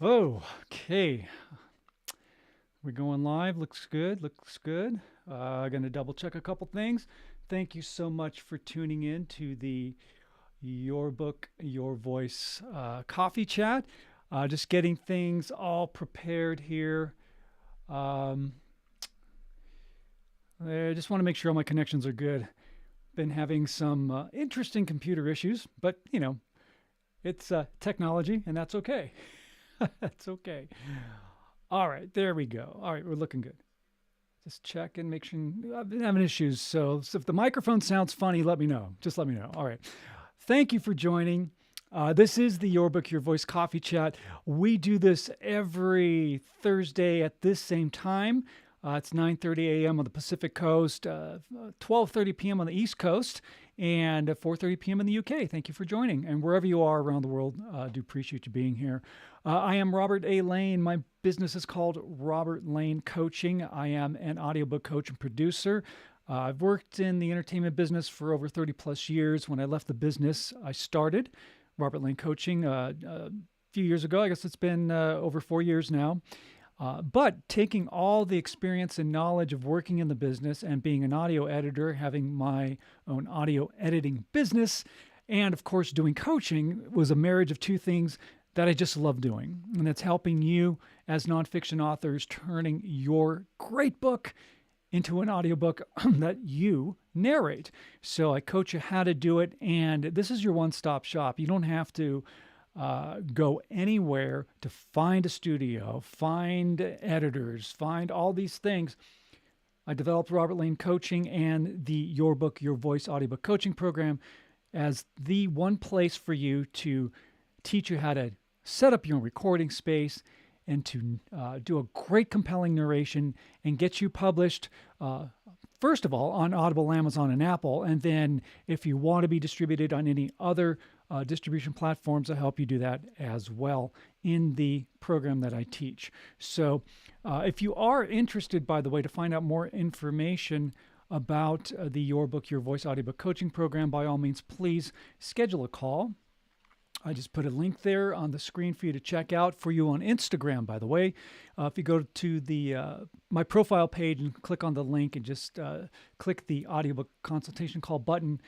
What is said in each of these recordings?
Oh, okay. We're going live. Looks good. Looks good. Going to double check a couple things. Thank you so much for tuning in to the Your Book, Your Voice coffee chat. Just getting things all prepared here. Um, I just want to make sure all my connections are good. Been having some interesting computer issues, but it's technology, and that's okay. That's okay. All right, there we go. All right, we're looking good. Just check and make sure. I've been having issues, so if the microphone sounds funny, let me know. Just let me know. All right. Thank you for joining. This is the Your Book, Your Voice coffee chat. We do this every Thursday at this same time. It's 9:30 a.m. on the Pacific Coast, 12:30 p.m. on the East Coast, and 4:30 p.m. in the UK. Thank you for joining. And wherever you are around the world, I do appreciate you being here. I am Robert A. Lane. My business is called Robert Lane Coaching. I am an audiobook coach and producer. I've worked in the entertainment business for over 30 plus years. When I left the business, I started Robert Lane Coaching a few years ago. I guess it's been over 4 years now. But taking all the experience and knowledge of working in the business and being an audio editor, having my own audio editing business, and of course doing coaching was a marriage of two things that I just love doing. And that's helping you as nonfiction authors, turning your great book into an audiobook that you narrate. So I coach you how to do it, and this is your one-stop shop. You don't have to go anywhere to find a studio, find editors, find all these things. I developed Robert Lane Coaching and the Your Book, Your Voice audiobook coaching program as the one place for you to teach you how to set up your own recording space and to do a great compelling narration and get you published, first of all, on Audible, Amazon, and Apple. And then if you want to be distributed on any other distribution platforms, I help you do that as well in the program that I teach. So if you are interested, by the way, to find out more information about the Your Book, Your Voice audiobook coaching program, by all means, please schedule a call. I just put a link there on the screen for you to check out for you on Instagram, by the way. If you go to the my profile page and click on the link and just click the audiobook consultation call button,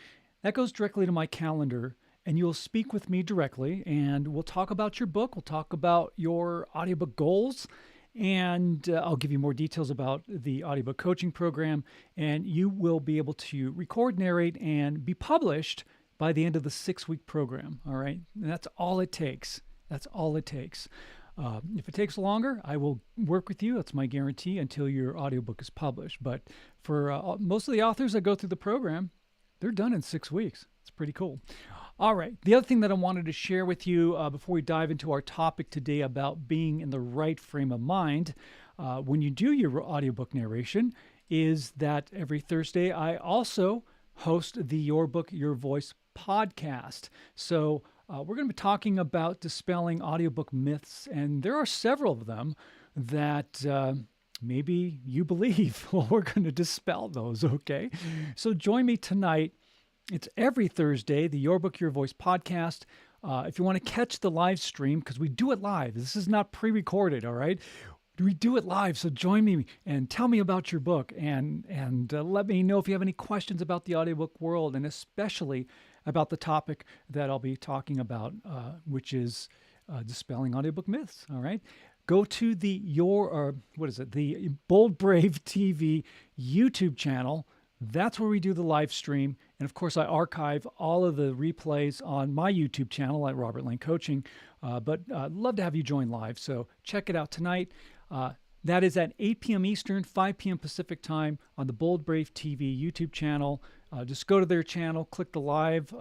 that goes directly to my calendar, and you'll speak with me directly, and we'll talk about your book. We'll talk about your audiobook goals, and I'll give you more details about the audiobook coaching program, and you will be able to record, narrate, and be published by the end of the 6-week program. All right. And that's all it takes. That's all it takes. If it takes longer, I will work with you. That's my guarantee until your audiobook is published. But for most of the authors that go through the program, they're done in 6 weeks. It's pretty cool. All right. The other thing that I wanted to share with you before we dive into our topic today about being in the right frame of mind when you do your audiobook narration is that every Thursday I also host the Your Book, Your Voice podcast. So we're going to be talking about dispelling audiobook myths, and there are several of them that maybe you believe. Well, we're going to dispel those, okay? So join me tonight. It's every Thursday, the Your Book, Your Voice podcast. If you want to catch the live stream, because we do it live. This is not pre-recorded, all right? We do it live, so join me and tell me about your book, and let me know if you have any questions about the audiobook world, and especially about the topic that I'll be talking about, which is dispelling audiobook myths. All right, go to the the Bold Brave TV YouTube channel. That's where we do the live stream, and of course, I archive all of the replays on my YouTube channel at Robert Lane Coaching. But I'd love to have you join live, so check it out tonight. That is at 8 p.m. Eastern, 5 p.m. Pacific time on the Bold Brave TV YouTube channel. Just go to their channel, click the live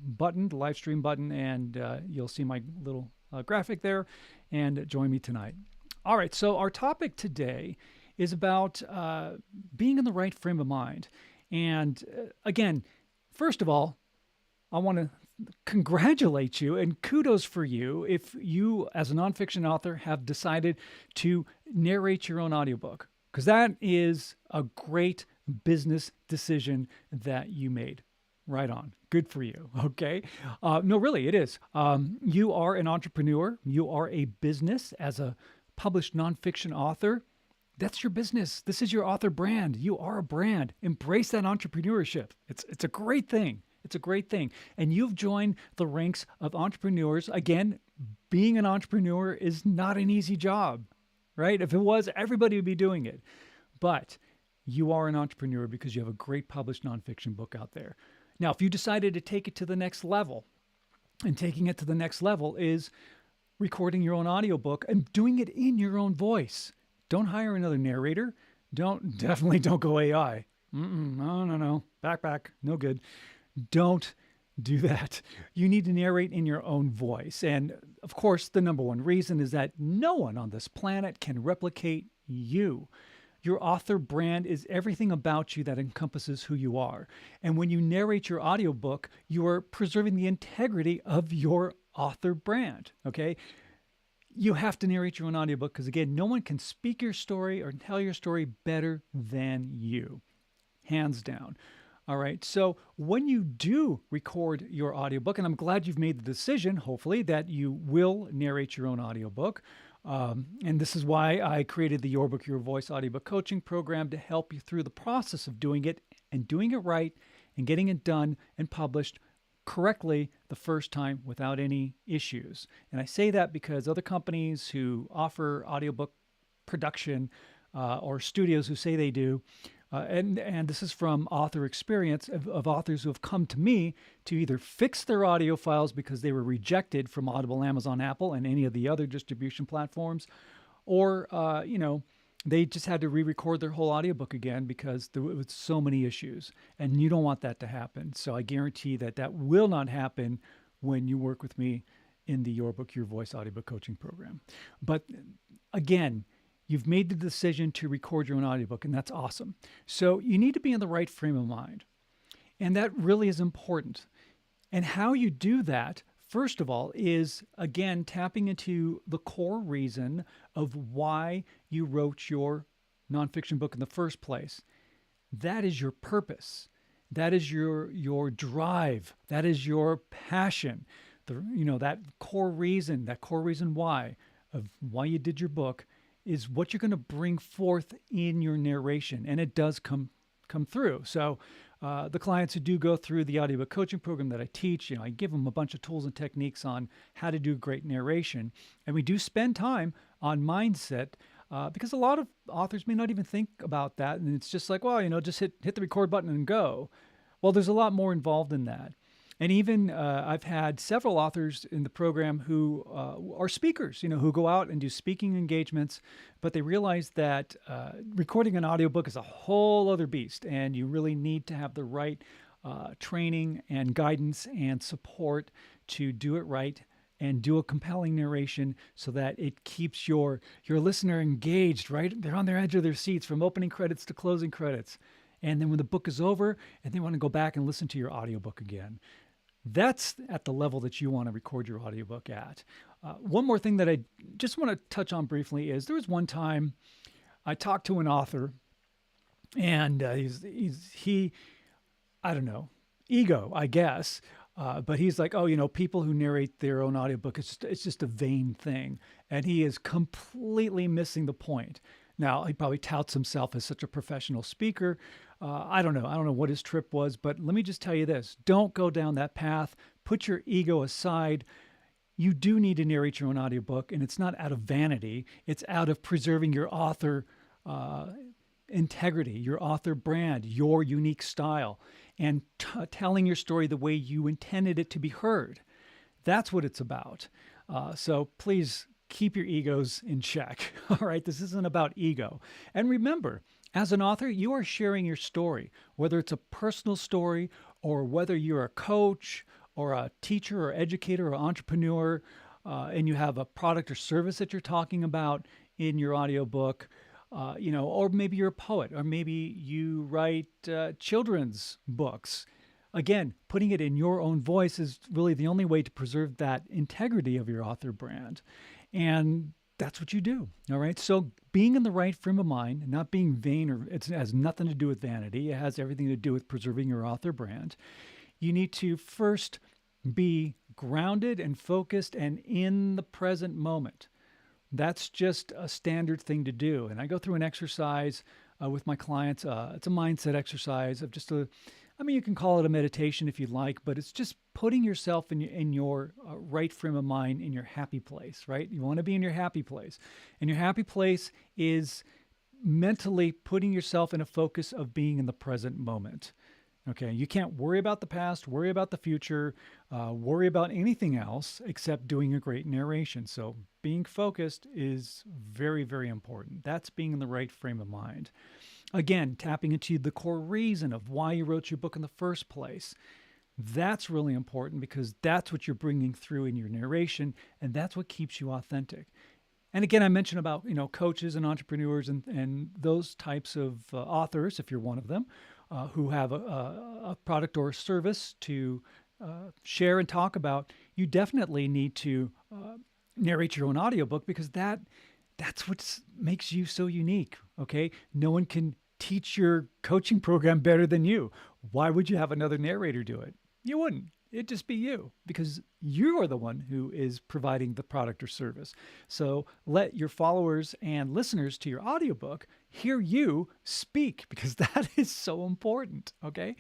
button, the live stream button, and you'll see my little graphic there, and join me tonight. All right, so our topic today is about being in the right frame of mind. And again, first of all, I want to congratulate you and kudos for you if you, as a nonfiction author, have decided to narrate your own audiobook, because that is a great business decision that you made. Right on. Good for you. Okay. No, really, it is. You are an entrepreneur. You are a business as a published nonfiction author. That's your business. This is your author brand. You are a brand. Embrace that entrepreneurship. It's a great thing. It's a great thing. And you've joined the ranks of entrepreneurs. Again, being an entrepreneur is not an easy job, right? If it was, everybody would be doing it. But you are an entrepreneur because you have a great published nonfiction book out there. Now, if you decided to take it to the next level, and taking it to the next level is recording your own audiobook and doing it in your own voice. Don't hire another narrator. Definitely don't go AI. No. Back. No good. Don't do that. You need to narrate in your own voice. And of course, the number one reason is that no one on this planet can replicate you. Your author brand is everything about you that encompasses who you are. And when you narrate your audiobook, you are preserving the integrity of your author brand, okay? You have to narrate your own audiobook because, again, no one can speak your story or tell your story better than you, hands down. All right, so when you do record your audiobook, and I'm glad you've made the decision, hopefully, that you will narrate your own audiobook. And this is why I created the Your Book, Your Voice audiobook coaching program to help you through the process of doing it and doing it right and getting it done and published correctly the first time without any issues. And I say that because other companies who offer audiobook production or studios who say they do, and this is from author experience of authors who have come to me to either fix their audio files because they were rejected from Audible, Amazon, Apple, and any of the other distribution platforms, or they just had to re-record their whole audiobook again because there was so many issues, and you don't want that to happen. So I guarantee that will not happen when you work with me in the Your Book, Your Voice audiobook coaching program. But again, you've made the decision to record your own audiobook, and that's awesome. So you need to be in the right frame of mind. And that really is important. And how you do that, first of all, is, again, tapping into the core reason of why you wrote your nonfiction book in the first place. That is your purpose. That is your drive. That is your passion. That core reason why you did your book is what you're going to bring forth in your narration. And it does come through. So the clients who do go through the audiobook coaching program that I teach, I give them a bunch of tools and techniques on how to do great narration. And we do spend time on mindset because a lot of authors may not even think about that. And it's just like, well, just hit the record button and go. Well, there's a lot more involved in that. And even I've had several authors in the program who are speakers, who go out and do speaking engagements, but they realize that recording an audiobook is a whole other beast, and you really need to have the right training and guidance and support to do it right and do a compelling narration so that it keeps your listener engaged, right? They're on their edge of their seats from opening credits to closing credits. And then when the book is over and they want to go back and listen to your audiobook again. That's at the level that you want to record your audiobook at. One more thing that I just want to touch on briefly is there was one time I talked to an author, and he I don't know, ego, I guess. But he's like, people who narrate their own audiobook, it's just a vain thing. And he is completely missing the point. Now, he probably touts himself as such a professional speaker. I don't know what his trip was, but let me just tell you this. Don't go down that path. Put your ego aside. You do need to narrate your own audiobook, and it's not out of vanity. It's out of preserving your author integrity, your author brand, your unique style, and telling your story the way you intended it to be heard. That's what it's about. So please keep your egos in check. All right, this isn't about ego. And remember, as an author, you are sharing your story, whether it's a personal story or whether you're a coach or a teacher or educator or entrepreneur, and you have a product or service that you're talking about in your audiobook, or maybe you're a poet, or maybe you write children's books. Again, putting it in your own voice is really the only way to preserve that integrity of your author brand. And that's what you do. All right. So being in the right frame of mind, not being vain, it has nothing to do with vanity. It has everything to do with preserving your author brand. you need to first be grounded and focused and in the present moment. That's just a standard thing to do. And I go through an exercise with my clients. It's a mindset exercise of just you can call it a meditation if you like, but it's just putting yourself in your right frame of mind, in your happy place, right? You want to be in your happy place. And your happy place is mentally putting yourself in a focus of being in the present moment. Okay, you can't worry about the past, worry about the future, worry about anything else except doing a great narration. So being focused is very, very important. That's being in the right frame of mind. Again, tapping into the core reason of why you wrote your book in the first place. That's really important because that's what you're bringing through in your narration, and that's what keeps you authentic. And again, I mentioned about coaches and entrepreneurs and those types of authors, if you're one of them, who have a product or a service to share and talk about. You definitely need to narrate your own audiobook because that's what makes you so unique. Okay, no one can teach your coaching program better than you. Why would you have another narrator do it? You wouldn't. It'd just be you because you are the one who is providing the product or service. So let your followers and listeners to your audiobook hear you speak because that is so important. Okay.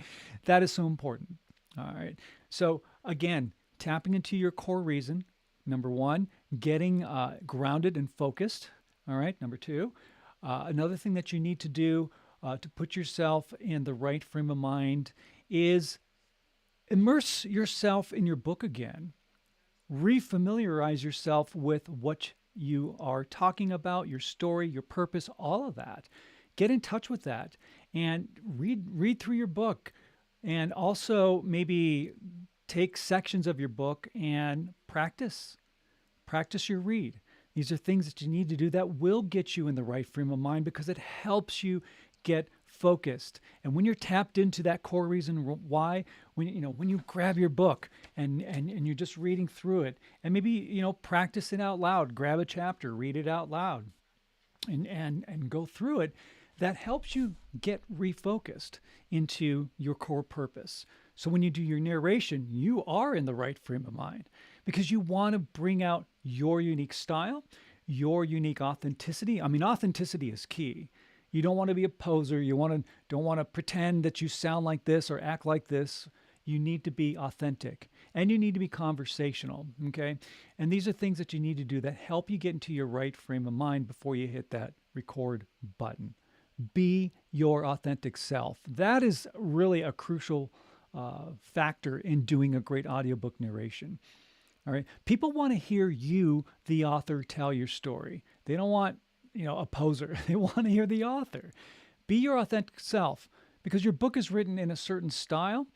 That is so important. All right. So again, tapping into your core reason. Number one, getting grounded and focused. All right. Number two, another thing that you need to do to put yourself in the right frame of mind is immerse yourself in your book again. Refamiliarize yourself with what you are talking about, your story, your purpose, all of that. Get in touch with that and read through your book, and also maybe take sections of your book and practice your read. These are things that you need to do that will get you in the right frame of mind because it helps you get focused. And when you're tapped into that core reason why, when you grab your book and you're just reading through it, and maybe practice it out loud, grab a chapter, read it out loud, and go through it, that helps you get refocused into your core purpose. So when you do your narration, you are in the right frame of mind because you want to bring out your unique style, your unique authenticity. I mean, authenticity is key. You don't want to be a poser. Don't want to pretend that you sound like this or act like this. You need to be authentic and you need to be conversational. Okay. And these are things that you need to do that help you get into your right frame of mind before you hit that record button. Be your authentic self. That is really a crucial factor in doing a great audiobook narration. All right. People want to hear you, the author, tell your story. They don't want a poser. They want to hear the author. Be your authentic self because your book is written in a certain style,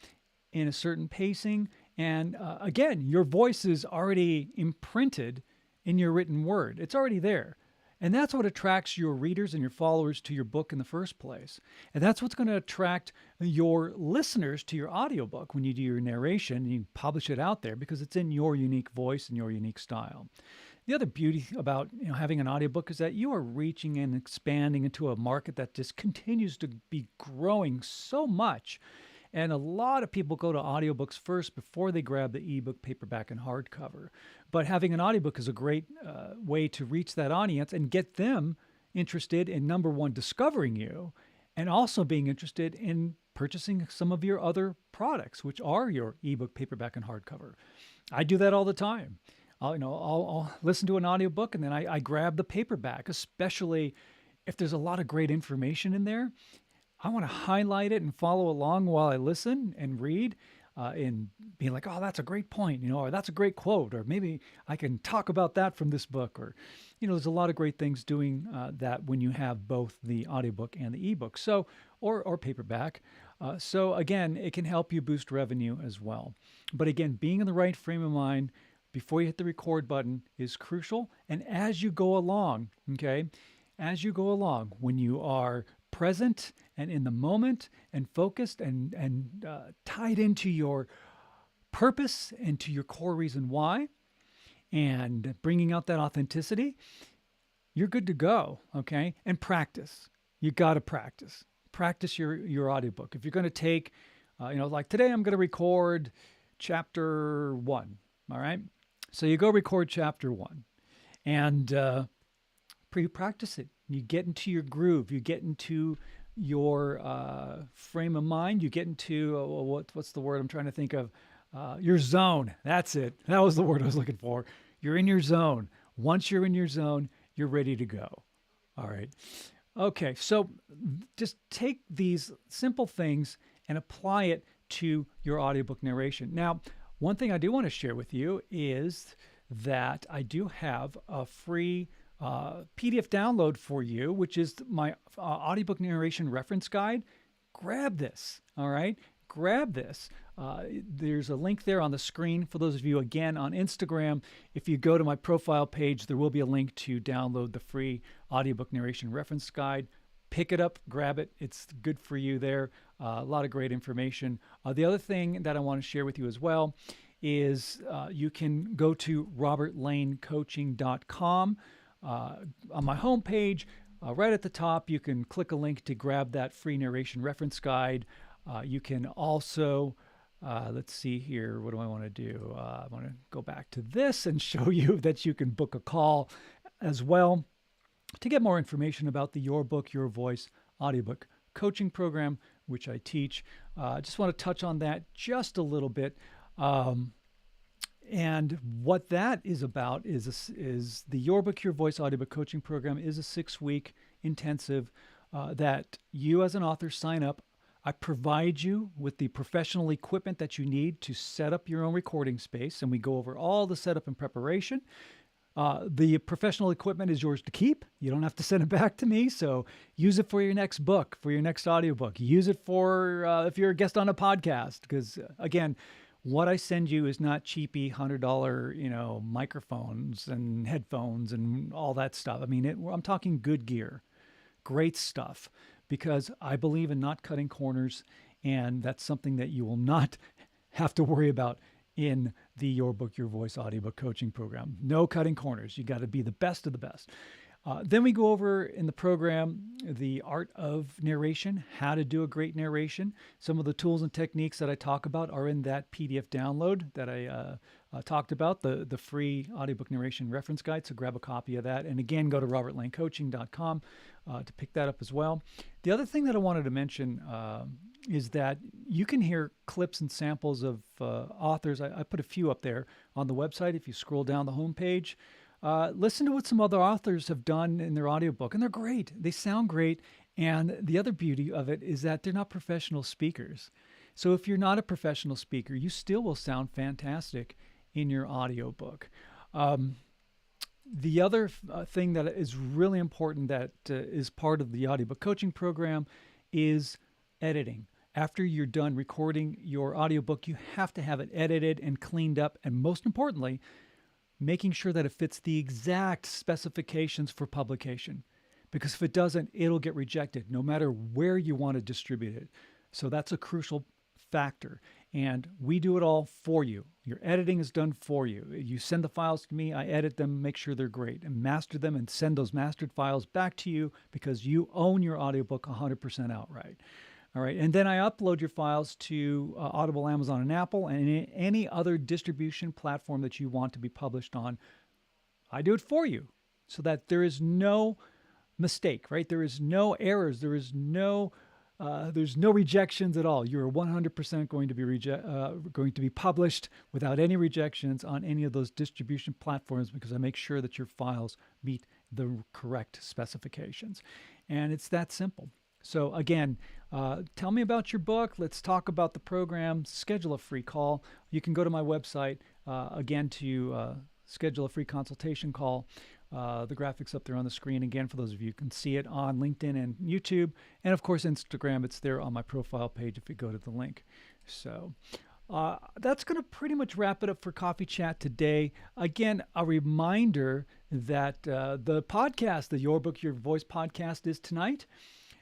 in a certain pacing. And again, your voice is already imprinted in your written word. It's already there. And that's what attracts your readers and your followers to your book in the first place. And that's what's going to attract your listeners to your audiobook when you do your narration and you publish it out there because it's in your unique voice and your unique style. The other beauty about having an audiobook is that you are reaching and expanding into a market that just continues to be growing so much. And a lot of people go to audiobooks first before they grab the ebook, paperback, and hardcover. But having an audiobook is a great way to reach that audience and get them interested in, number one, discovering you, and also being interested in purchasing some of your other products, which are your ebook, paperback, and hardcover. I do that all the time. I'll listen to an audiobook and then I grab the paperback, especially if there's a lot of great information in there. I want to highlight it and follow along while I listen and read and being like, oh, that's a great point, or that's a great quote, or maybe I can talk about that from this book, or, there's a lot of great things doing that when you have both the audiobook and the ebook, or paperback. So again, it can help you boost revenue as well. But again, being in the right frame of mind before you hit the record button is crucial. And as you go along, when you are present and in the moment and focused and tied into your purpose and to your core reason why, and bringing out that authenticity, you're good to go, okay? And practice. You got to practice. Practice your audiobook. If you're going to take Like today I'm going to record chapter 1. All right. So you go record chapter 1 and you practice it. You get into your groove. You get into your frame of mind. You get into what's the word I'm trying to think of? Your zone. That's it. That was the word I was looking for. You're in your zone. Once you're in your zone, you're ready to go. All right. Okay. So just take these simple things and apply it to your audiobook narration. Now, one thing I do want to share with you is that I do have a free PDF download for you, which is my audiobook narration reference guide. Grab this. All right. Grab this. There's a link there on the screen for those of you, again, on Instagram. If you go to my profile page, there will be a link to download the free audiobook narration reference guide. Pick it up, grab it. It's good for you there. A lot of great information. The other thing that I want to share with you as well is you can go to robertlanecoaching.com. On my homepage, right at the top, you can click a link to grab that free narration reference guide. You can also, let's see here, what do I want to do? I want to go back to this and show you that you can book a call as well to get more information about the Your Book, Your Voice audiobook coaching program, which I teach. I just want to touch on that just a little bit. And what that is about is the Your Book, Your Voice audiobook coaching program is a 6-week intensive that you as an author sign up. I provide you with the professional equipment that you need to set up your own recording space, and we go over all the setup and preparation. The professional equipment is yours to keep. You don't have to send it back to me. So use it for your next book, for your next audiobook. Use it for if you're a guest on a podcast, because again, what I send you is not cheapy $100, microphones and headphones and all that stuff. I mean, I'm talking good gear, great stuff, because I believe in not cutting corners, and that's something that you will not have to worry about in the Your Book, Your Voice audiobook coaching program. No cutting corners. You got to be the best of the best. Then we go over in the program the art of narration, how to do a great narration. Some of the tools and techniques that I talk about are in that PDF download that I talked about, the free audiobook narration reference guide. So grab a copy of that. And again, go to robertlanecoaching.com to pick that up as well. The other thing that I wanted to mention is that you can hear clips and samples of authors. I put a few up there on the website. If you scroll down the homepage, listen to what some other authors have done in their audiobook, and they're great. They sound great. And the other beauty of it is that they're not professional speakers. So if you're not a professional speaker, you still will sound fantastic in your audiobook. The other thing that is really important that is part of the audiobook coaching program is editing. After you're done recording your audiobook, you have to have it edited and cleaned up, and most importantly, making sure that it fits the exact specifications for publication. Because if it doesn't, it'll get rejected no matter where you want to distribute it. So that's a crucial factor. And we do it all for you. Your editing is done for you. You send the files to me, I edit them, make sure they're great, and master them and send those mastered files back to you because you own your audiobook 100% outright. All right, and then I upload your files to Audible, Amazon, and Apple, and any other distribution platform that you want to be published on. I do it for you so that there is no mistake, right? There is no errors. There's no rejections at all. You're 100% going to be published without any rejections on any of those distribution platforms because I make sure that your files meet the correct specifications. And it's that simple. So again, tell me about your book. Let's talk about the program. Schedule a free call. You can go to my website again to schedule a free consultation call. The graphics up there on the screen again for those of you who can see it on LinkedIn and YouTube, and of course Instagram. It's there on my profile page if you go to the link. So that's going to pretty much wrap it up for Coffee Chat today. Again, a reminder that the podcast, the Your Book, Your Voice podcast, is tonight.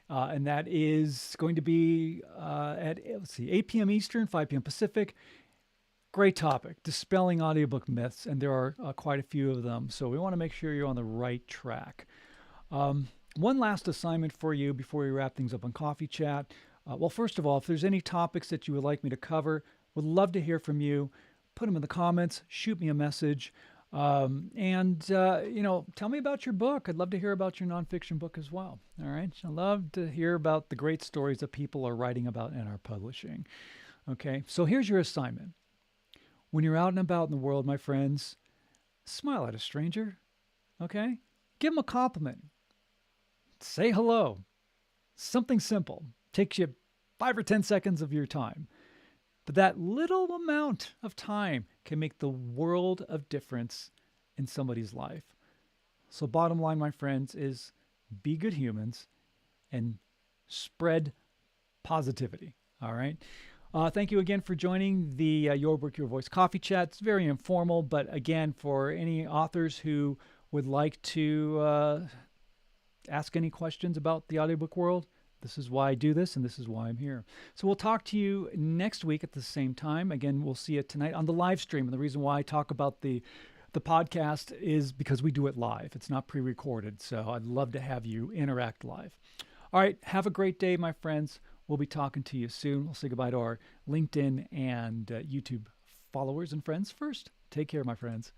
And that is going to be at 8 p.m. Eastern, 5 p.m. Pacific. Great topic, dispelling audiobook myths, and there are quite a few of them. So we want to make sure you're on the right track. One last assignment for you before we wrap things up on Coffee Chat. Well, first of all, if there's any topics that you would like me to cover, would love to hear from you. Put them in the comments, shoot me a message, and tell me about your book. I'd love to hear about your nonfiction book as well. All right, I love to hear about the great stories that people are writing about and are publishing. Okay, so here's your assignment. When you're out and about in the world, my friends, smile at a stranger. Okay, give them a compliment. Say hello. Something simple. Takes you 5 or 10 seconds of your time. But that little amount of time can make the world of difference in somebody's life. So bottom line, my friends, is be good humans and spread positivity. All right. Thank you again for joining the Your Book, Your Voice coffee chat. It's very informal, but again, for any authors who would like to ask any questions about the audiobook world, this is why I do this, and this is why I'm here. So we'll talk to you next week at the same time. Again, we'll see you tonight on the live stream. And the reason why I talk about the podcast is because we do it live. It's not pre-recorded. So I'd love to have you interact live. All right. Have a great day, my friends. We'll be talking to you soon. We'll say goodbye to our LinkedIn and YouTube followers and friends first. Take care, my friends.